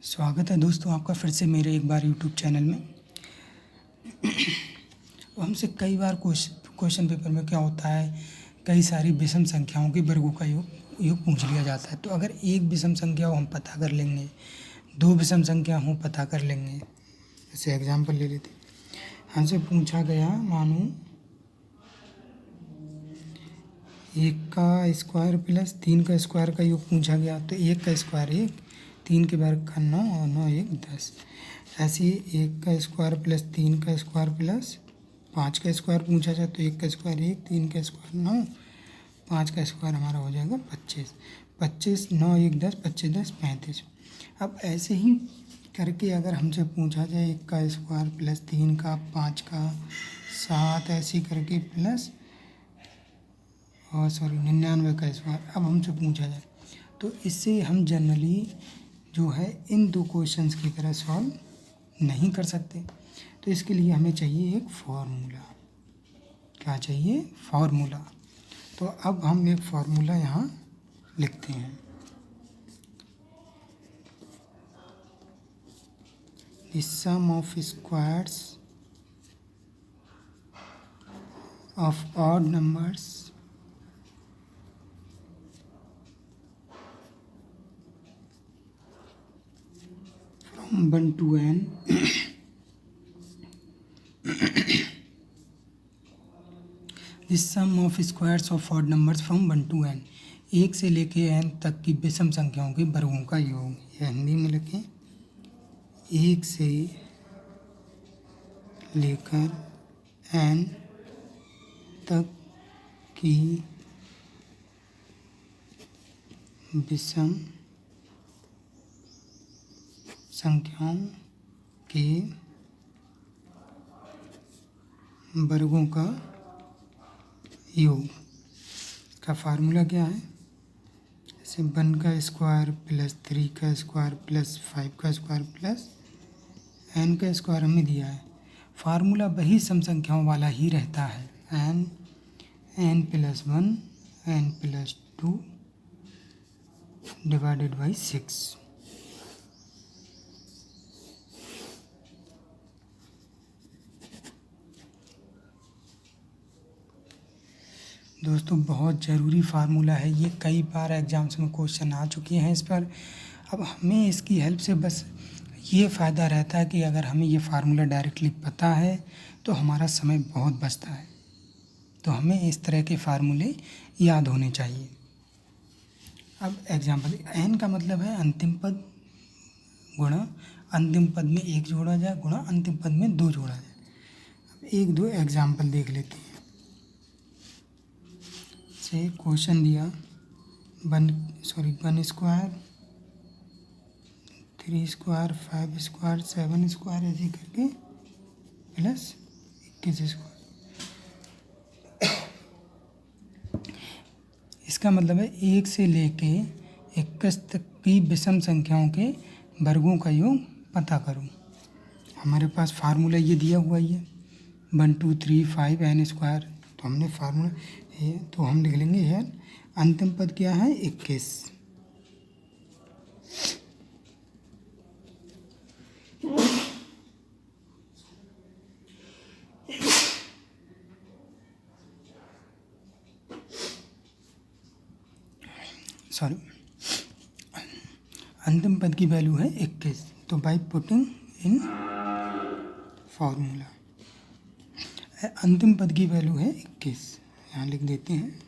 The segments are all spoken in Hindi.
स्वागत है दोस्तों आपका फिर से मेरे एक बार यूट्यूब चैनल में। हमसे कई बार क्वेश्चन पेपर में क्या होता है, कई सारी विषम संख्याओं के वर्गों का योग पूछ लिया जाता है। तो अगर एक विषम संख्या हो हम पता कर लेंगे, दो विषम संख्या हो पता कर लेंगे। जैसे एग्जाम्पल ले लेते, हमसे पूछा गया मानो 1 का स्क्वायर प्लस 3 का स्क्वायर का योग पूछा गया। तो 1 का स्क्वायर 1, 3 के वर्ग का 9 और 9 1 10। ऐसे ही 1 का स्क्वायर प्लस 3 का स्क्वायर प्लस 5 का स्क्वायर पूछा जाए तो 1 का स्क्वायर 1, 3 का स्क्वायर 9, 5 का स्क्वायर हमारा हो जाएगा 25। 25 9 1 10, 25 10 35। अब ऐसे ही करके अगर हमसे पूछा जाए 1 का स्क्वायर प्लस 3 का 5 का 7, ऐसे करके प्लस 99 का स्क्वायर अब हमसे पूछा जाए, तो इससे हम जनरली जो है इन दो क्वेश्चंस की तरह सॉल्व नहीं कर सकते। तो इसके लिए हमें चाहिए एक फार्मूला। क्या चाहिए? फार्मूला। तो अब हम एक फार्मूला यहाँ लिखते हैं। The sum of squares of odd numbers from 1 to n the sum of squares of odd numbers from 1 to n, 1 से लेके n तक की विषम संख्याओं के वर्गों का योग। यह हिंदी में लिखें, 1 से लेकर n तक की विषम संख्याओं के वर्गों का योग। का फार्मूला क्या है? जैसे 1 का स्क्वायर प्लस 3 का स्क्वायर प्लस 5 का स्क्वायर प्लस n का स्क्वायर हमें दिया है। फार्मूला वही सम संख्याओं वाला ही रहता है, n plus 1 n plus 2 divided by 6। दोस्तों बहुत ज़रूरी फार्मूला है ये, कई बार एग्जाम्स में क्वेश्चन आ चुके हैं इस पर। अब हमें इसकी हेल्प से बस ये फ़ायदा रहता है कि अगर हमें ये फार्मूला डायरेक्टली पता है तो हमारा समय बहुत बचता है। तो हमें इस तरह के फार्मूले याद होने चाहिए। अब एग्जाम्पल, n का मतलब है अंतिम पद गुणा अंतिम पद में 1 जोड़ा जाए गुणा अंतिम पद में 2 जोड़ा जाए। अब 1-2 एग्जाम्पल देख लेते हैं। से क्वेश्चन दिया 1 स्क्वायर 3 स्क्वायर 5 स्क्वायर 7 स्क्वायर ऐसे करके प्लस 21 स्क्वायर। इसका मतलब है 1 से लेके 21 तक की विषम संख्याओं के वर्गों का योग पता करो। हमारे पास फार्मूला ये दिया हुआ ही है 1 2 3 5 n स्क्वायर। तो हमने फार्मूला तो हम लिख लेंगे है अंतिम पद क्या है 21। अंतिम पद की वैल्यू है 21। तो बाई पुटिंग इन फार्मूला अंतिम पद की वैल्यू है 21, यहाँ लिख देते हैं।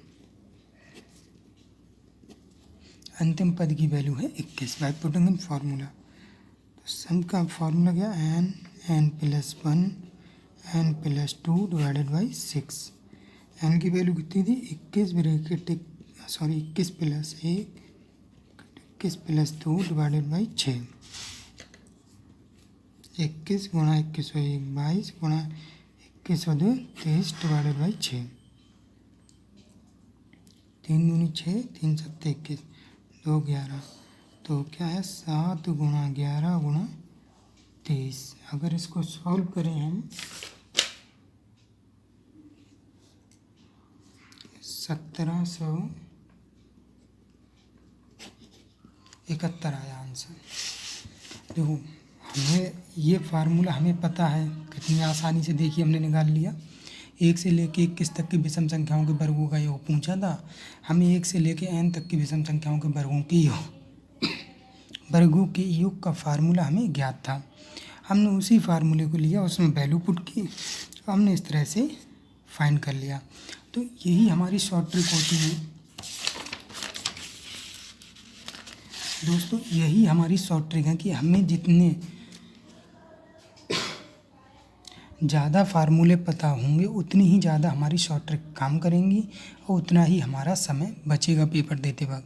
अंतिम पद की वैल्यू है 21 बाई पुटिंग इन फार्मूला। तो सम का फार्मूला क्या? n plus 1 n plus 2 divided by 6। n की वैल्यू कितनी थी? 21 bracket 21 plus 1 21 plus 2 divided by 6। 21 गुणा 21 और 1 22 गुणा 21 और 2 23 डिवाइडेड बाई 6। 3 दूनी 6 3 7 21 2 11। तो क्या है 7 गुणा 11 गुणा 23। अगर इसको सॉल्व करें हम 1771 आया आंसर। देखो हमें ये फार्मूला हमें पता है, कितनी आसानी से देखिए हमने निकाल लिया। 1 से लेके 21 तक की विषम संख्याओं के वर्गों का योग पूछा था, हमें 1 से लेके n तक की विषम संख्याओं के वर्गों के योग का फार्मूला हमें ज्ञात था। हमने उसी फार्मूले को लिया, उसमें वैल्यू पुट की, हमने इस तरह से फाइंड कर लिया। तो यही हमारी शॉर्ट ट्रिक होती है दोस्तों, यही हमारी शॉर्ट ट्रिक है कि हमें जितने ज़्यादा फार्मूले पता होंगे उतनी ही ज़्यादा हमारी शॉर्ट ट्रिक काम करेंगी और उतना ही हमारा समय बचेगा पेपर देते वक्त।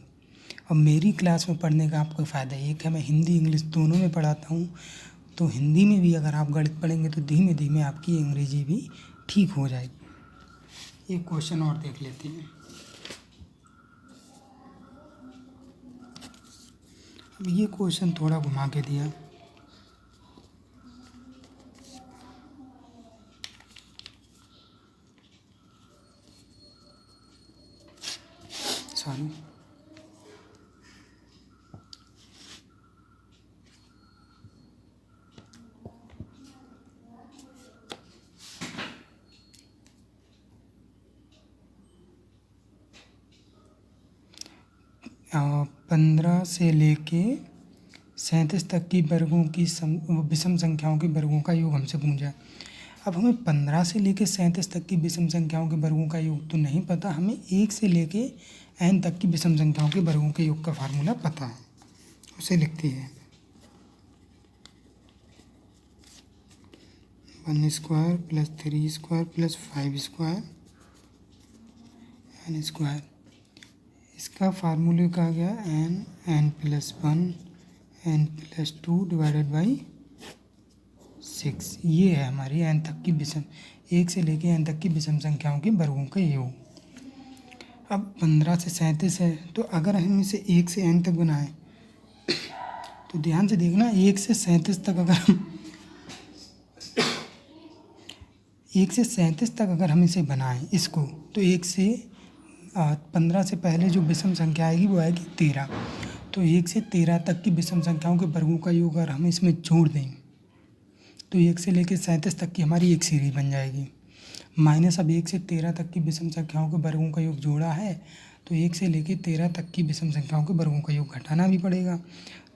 और मेरी क्लास में पढ़ने का आपको फ़ायदा एक है, मैं हिंदी इंग्लिश दोनों में पढ़ाता हूँ, तो हिंदी में भी अगर आप गणित पढ़ेंगे तो धीमे धीमे आपकी अंग्रेजी भी ठीक हो जाएगी। एक क्वेश्चन और देख लेते हैं। अब ये क्वेश्चन थोड़ा घुमा के दिया, सॉरी 15 से लेके 37 तक की वर्गों की विषम संख्याओं के वर्गों का योग हमसे पूछा। अब हमें 15 से लेके 37 तक की विषम संख्याओं के वर्गों का योग तो नहीं पता, हमें 1 से लेके n तक की विषम संख्याओं के वर्गों के योग का फार्मूला पता है, उसे लिखते हैं 1 square plus 3 square plus 5 square n square. इसका फार्मूले का गया n plus 1 n plus 2 divided by 6। ये है हमारी n तक की विषम, 1 से लेके n तक की विषम संख्याओं के वर्गों का योग। अब 15 से 37 है, तो अगर हम इसे 1 से n तक बनाएं तो ध्यान से देखना, 1 से 37 तक अगर हम 1 से 37 तक अगर हम इसे बनाएं इसको, तो 1 से 15 से पहले जो विषम संख्या आएगी वो आएगी 13। तो 1 से 13 तक की विषम संख्याओं के वर्गों का योग अगर हम इसमें जोड़ दें तो 1 से लेकर 37 तक की हमारी एक सीरीज बन जाएगी। माइनस अब 1 से 13 तक की विषम संख्याओं के वर्गों का योग जोड़ा है, तो 1 से लेकर 13 तक की विषम संख्याओं के वर्गों का योग घटाना भी पड़ेगा,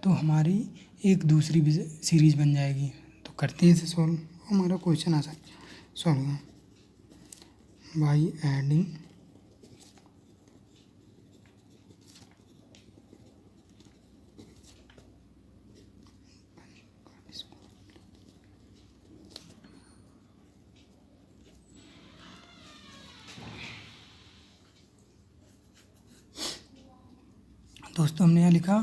तो हमारी एक दूसरी सीरीज बन जाएगी। तो करते हैं इसे सॉल्व, हमारा क्वेश्चन आसान सॉल्व हुआ बाई एडिंग दोस्तों हमने यहाँ लिखा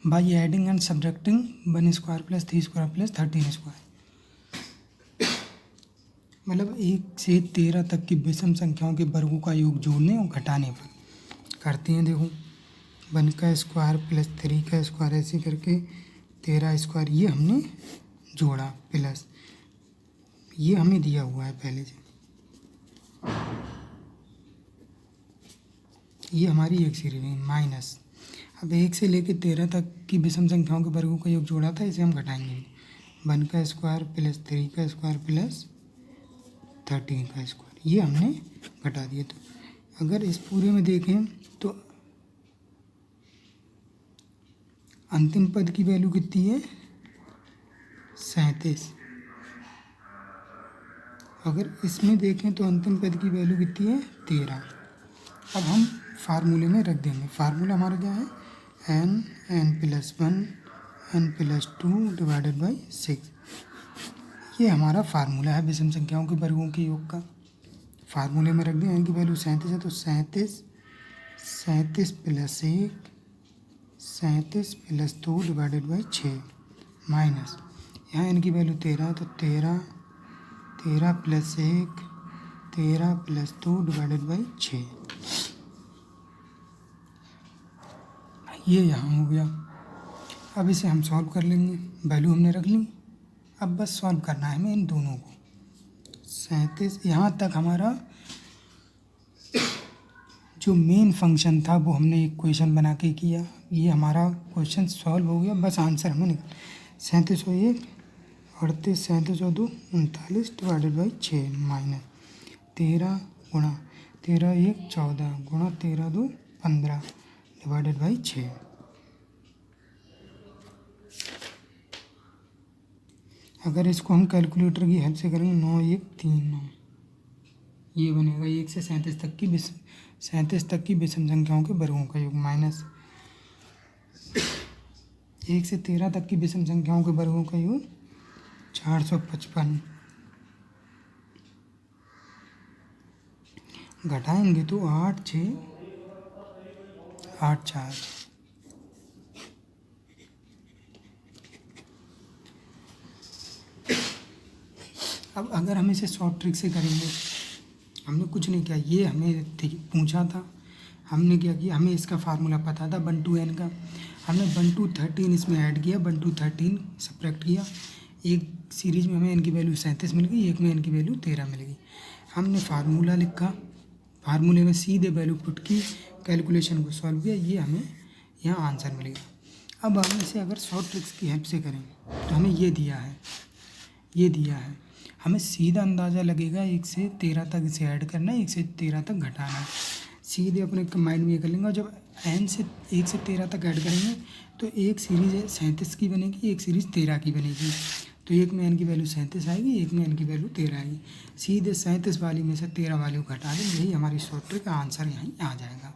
by adding and subtracting 1 square plus 3 square plus 13 square, मतलब 1 से 13 तक की विषम संख्याओं के वर्गों का योग जोड़ने और घटाने पर। करते हैं, देखो 1 का स्क्वायर प्लस 3 का स्क्वायर ऐसे करके 13 स्क्वायर ये हमने जोड़ा, प्लस ये हमें दिया हुआ है पहले से, ये हमारी एक सीरीज है, माइनस अब 1 से लेकर 13 तक की विषम संख्याओं के वर्गों का योग जोड़ा था, इसे हम घटाएंगे 1 का स्क्वायर प्लस 3 का स्क्वायर प्लस 13 का स्क्वायर, ये हमने घटा दिया। तो अगर इस पूरे में देखें तो अंतिम पद की वैल्यू कितनी है 37, अगर इसमें देखें तो अंतिम पद की वैल्यू कितनी है 13। अब हम फार्मूले में रख देंगे, फार्मूला हमारा क्या है n plus 1 n plus 2 divided by 6, ये हमारा फार्मूला है विषम संख्याओं के वर्गों के योग का। फार्मूले में रख दें n की वैल्यू 37 है, तो 37 plus 1 37 plus 2 divided by 6 minus यहाँ n की वैल्यू 13 है, तो 13 प्लस 1 13 प्लस 2 डिवाइडेड बाई 6, ये यहाँ हो गया। अब इसे हम सॉल्व कर लेंगे, वैल्यू हमने रख ली, अब बस सॉल्व करना है हमें इन दोनों को। 37 यहाँ तक हमारा जो मेन फंक्शन था वो हमने इक्वेशन बना के किया, ये हमारा क्वेश्चन सॉल्व हो गया, बस आंसर हमें निकल 3701 38 3702 39 डिवाइडेड बाई 6 माइनस 13 गुणा 13 1 14 गुणा 13 2 15 डिवाइडेड बाई 6। अगर इसको हम कैलकुलेटर की हेल्प से करेंगे 9 1 3 9 ये बनेगा 1 से 37 तक की विषम संख्याओं के वर्गों का योग माइनस 1 से 13 तक की विषम संख्याओं के वर्गों का योग 455 घटाएंगे तो 8 6 8 4। अब अगर हम इसे शॉर्ट ट्रिक से करेंगे, हमने कुछ नहीं किया, ये हमें पूछा था, हमने क्या किया, हमें इसका फार्मूला पता था 1 to n का, हमने 1 to 13 इसमें ऐड किया, 1 to 13 सब्ट्रैक्ट किया। एक सीरीज में हमें n की वैल्यू 37 मिल गई, एक में n की वैल्यू 13 मिल गई। हमने फार्मूला लिखा, फार्मूले में सीधे वैल्यू पुट की, कैलकुलेशन को सॉल्व किया, ये हमें यहाँ आंसर मिल गया। अब हम इसे अगर शॉर्ट ट्रिक्स की हेल्प से करें तो हमें ये दिया है, हमें सीधा अंदाज़ा लगेगा 1 से 13 तक इसे ऐड करना है, 1 से 13 तक घटाना है। सीधे अपने माइंड में ये कर लेंगे। और जब n से 1 से 13 तक ऐड करेंगे तो एक सीरीज़ 37 की बनेगी, एक सीरीज़ 13 की बनेगी। तो एक में n की वैल्यू 37 आएगी, एक में n की वैल्यू 13 आएगी। सीधे 37 वाली में से 13 वाली को घटा दें, यही हमारी शॉर्ट ट्रिक का आंसर यहीं आ जाएगा।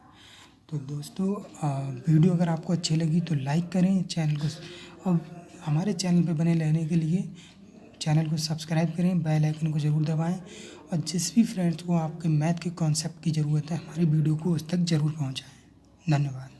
तो दोस्तों वीडियो अगर आपको अच्छी लगी तो लाइक करें चैनल को, और हमारे चैनल पर बने रहने के लिए चैनल को सब्सक्राइब करें, बेल आइकन को ज़रूर दबाएं, और जिस भी फ्रेंड्स को आपके मैथ के कॉन्सेप्ट की ज़रूरत है हमारी वीडियो को उस तक ज़रूर पहुंचाएं। धन्यवाद।